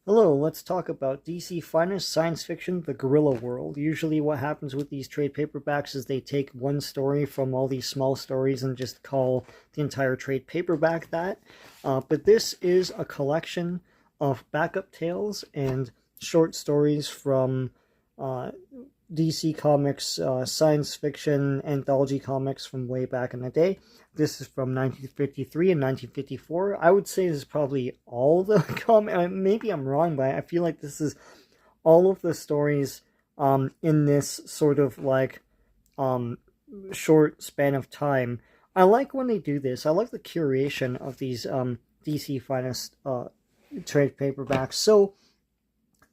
Hello, let's talk about DC Finest Science Fiction, The Gorilla World. Usually what happens with these trade paperbacks is they take one story from all these small stories and just call the entire trade paperback that. But this is a collection of backup tales and short stories from uh, DC Comics science fiction anthology comics from way back in the day. This is from 1953 and 1954. I would say this is probably all the maybe I'm wrong, but I feel like this is all of the stories in this sort of like um, short span of time. I like when they do this. I like the curation of these DC Finest trade paperbacks. So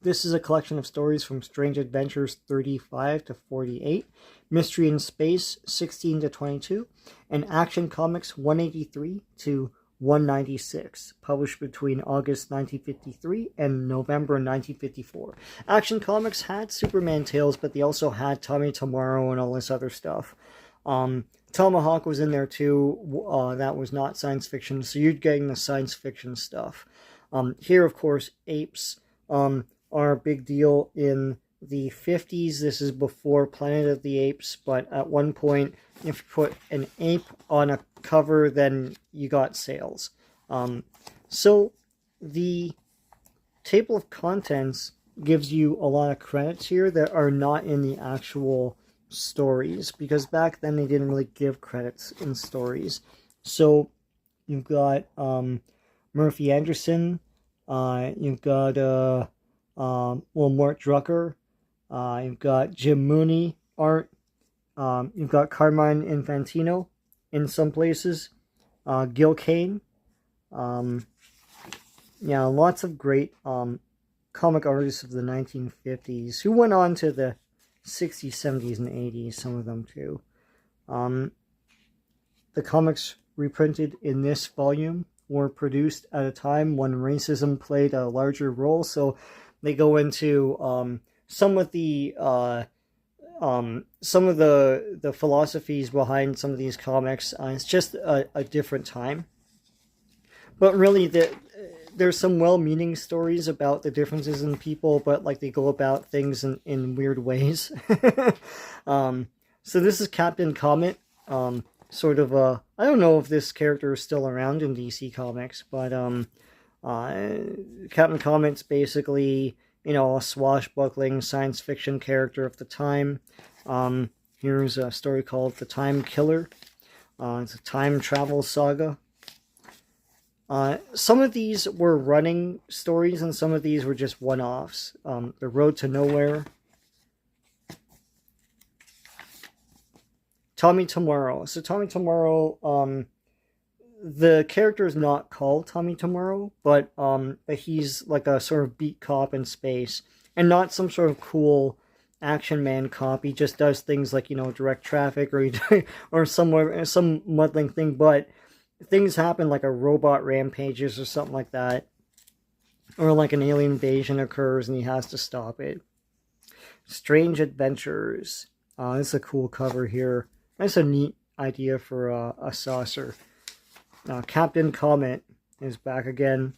this is a collection of stories from Strange Adventures 35 to 48, Mystery in Space 16 to 22, and Action Comics 183 to 196, published between August 1953 and November 1954. Action Comics had Superman tales, but they also had Tommy Tomorrow and all this other stuff. Tomahawk was in there too. That was not science fiction, so you're getting the science fiction stuff. Here, of course, apes. Are a big deal in the 50s. This is before Planet of the Apes, but at one point, if you put an ape on a cover, then you got sales. So the table of contents gives you a lot of credits here that are not in the actual stories, because back then they didn't really give credits in stories. So you've got Murphy Anderson, you've got Mort Drucker, you've got Jim Mooney art, you've got Carmine Infantino in some places, Gil Kane, lots of great comic artists of the 1950s who went on to the 60s, 70s, and 80s, some of them too. The comics reprinted in this volume were produced at a time when racism played a larger role, so they go into some of the philosophies behind some of these comics. It's just a different time, but really there's some well-meaning stories about the differences in people, but like they go about things in weird ways. So this is Captain Comet. Sort of I don't know if this character is still around in DC Comics, but Captain Comet's basically, a swashbuckling science fiction character of the time. Here's a story called The Time Killer. It's a time travel saga. Some of these were running stories, and some of these were just one-offs. The Road to Nowhere. Tommy Tomorrow. So Tommy Tomorrow, the character is not called Tommy Tomorrow, but he's like a sort of beat cop in space, and not some sort of cool action man cop. He just does things like, direct traffic or or some muddling thing, but things happen like a robot rampages or something like that, or like an alien invasion occurs and he has to stop it. Strange Adventures. This is a cool cover here. That's a neat idea for a saucer. Captain Comet is back again.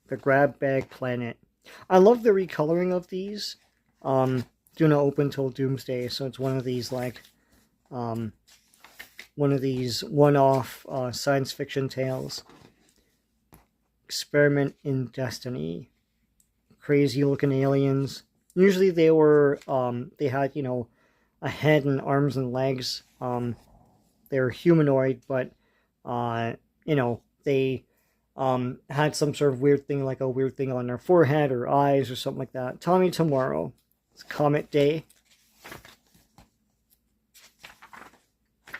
The Grab Bag Planet. I love the recoloring of these. Do not open till Doomsday, so it's one of these one-off science fiction tales. Experiment in Destiny. Crazy looking aliens. Usually they were they had, a head and arms and legs. They were humanoid, but they had some sort of weird thing, like a weird thing on their forehead or eyes or something like that. Tommy Tomorrow. It's Comet Day.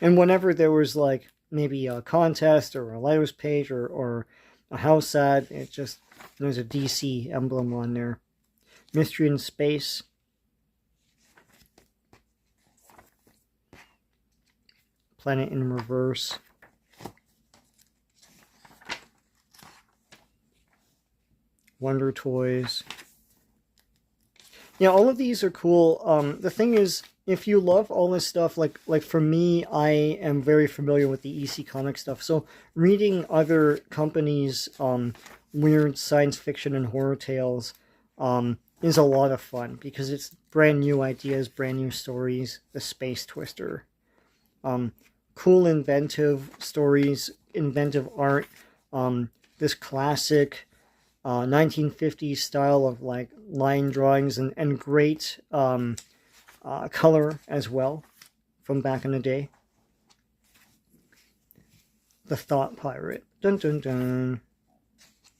And whenever there was like maybe a contest or a letters page or a house ad, there's a DC emblem on there. Mystery in Space. Planet in Reverse. Wonder Toys. All of these are cool. The thing is, if you love all this stuff, like for me, I am very familiar with the EC Comics stuff. So reading other companies' weird science fiction and horror tales is a lot of fun because it's brand new ideas, brand new stories. The Space Twister. Cool, inventive stories, inventive art. This classic 1950s style of like line drawings and great color as well from back in the day. The Thought Pirate. Dun dun dun.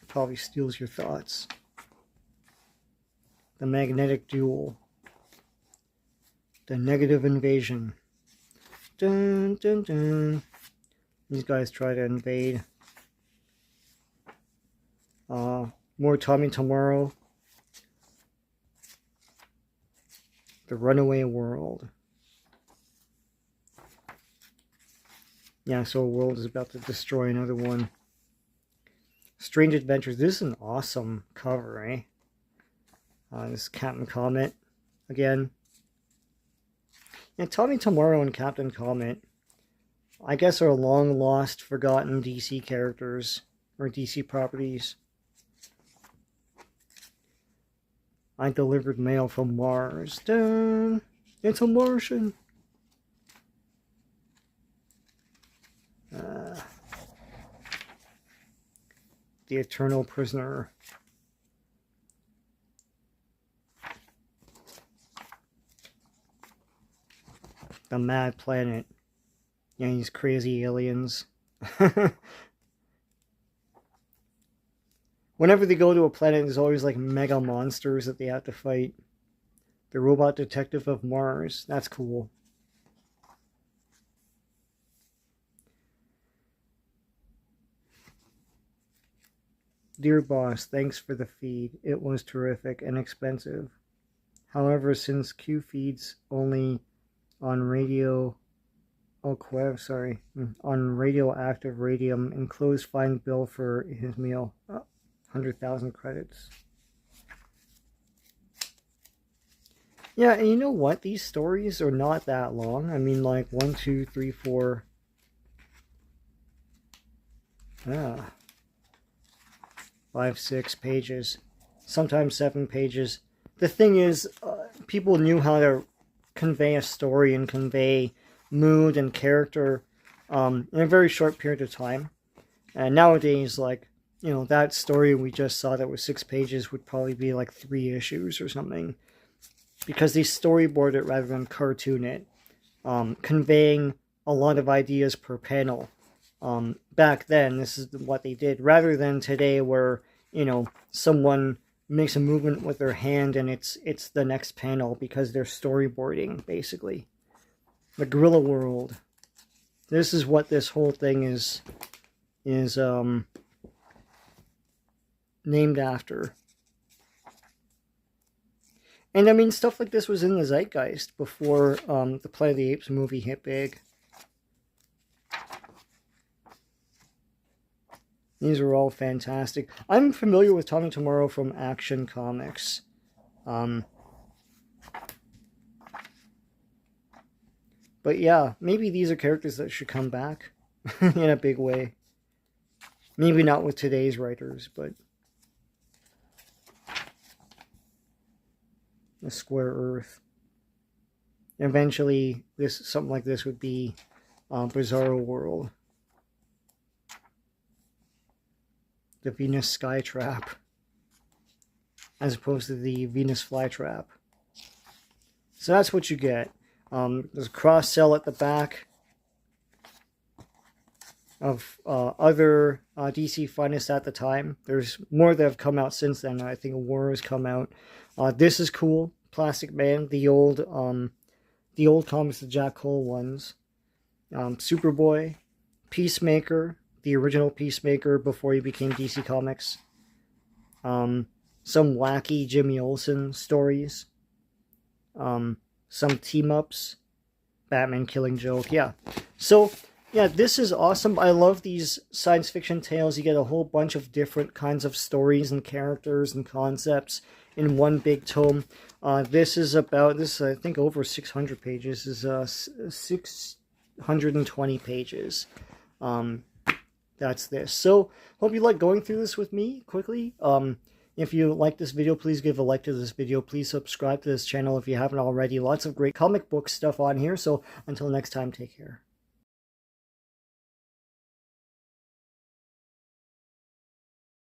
Probably steals your thoughts. The Magnetic Duel. The Negative Invasion. Dun dun dun. These guys try to invade. More Tommy Tomorrow. The Runaway World. Yeah, so a world is about to destroy another one. Strange Adventures. This is an awesome cover, eh? This is Captain Comet again. Yeah, Tommy Tomorrow and Captain Comet, I guess, are long lost, forgotten DC characters or DC properties. I delivered mail from Mars. Dun! It's a Martian. The Eternal Prisoner. The Mad Planet. Yeah, these crazy aliens. Whenever they go to a planet, there's always like mega monsters that they have to fight. The Robot Detective of Mars. That's cool. Dear boss, thanks for the feed. It was terrific and expensive. However, since Q feeds only on radio, on radioactive radium, enclosed fine bill for his meal. 100,000 credits. Yeah, and you know what? These stories are not that long. I mean, like 1, 2, 3, 4. 5, 6 pages, sometimes 7 pages. The thing is, people knew how to convey a story and convey mood and character in a very short period of time. And nowadays, like, you know, that story we just saw that was 6 pages would probably be like 3 issues or something, because they storyboard it rather than cartoon it, conveying a lot of ideas per panel. Back then, this is what they did, rather than today where, you know, someone makes a movement with their hand and it's the next panel because they're storyboarding, basically. The Gorilla World. This is what this whole thing is named after. And I mean, stuff like this was in the zeitgeist before the Planet of the Apes movie hit big. These are all fantastic. I'm familiar with Tommy Tomorrow from Action Comics. But yeah, maybe these are characters that should come back in a big way. Maybe not with today's writers, but the Square Earth. Eventually, something like this would be Bizarro World. The Venus Skytrap, as opposed to the Venus Flytrap. So that's what you get. There's a cross-sell at the back of other DC Finest at the time. There's more that have come out since then. I think War has come out. This is cool. Plastic Man, the old comics, the Jack Cole ones. Superboy, Peacemaker, the original Peacemaker before he became DC Comics. Some wacky Jimmy Olsen stories. Some team-ups. Batman Killing Joke, yeah. So, yeah, this is awesome. I love these science fiction tales. You get a whole bunch of different kinds of stories and characters and concepts in one big tome. This is about, I think, over 600 pages. This is 620 pages. That's this. So, hope you like going through this with me quickly. If you like this video, please give a like to this video. Please subscribe to this channel if you haven't already. Lots of great comic book stuff on here. So until next time, take care.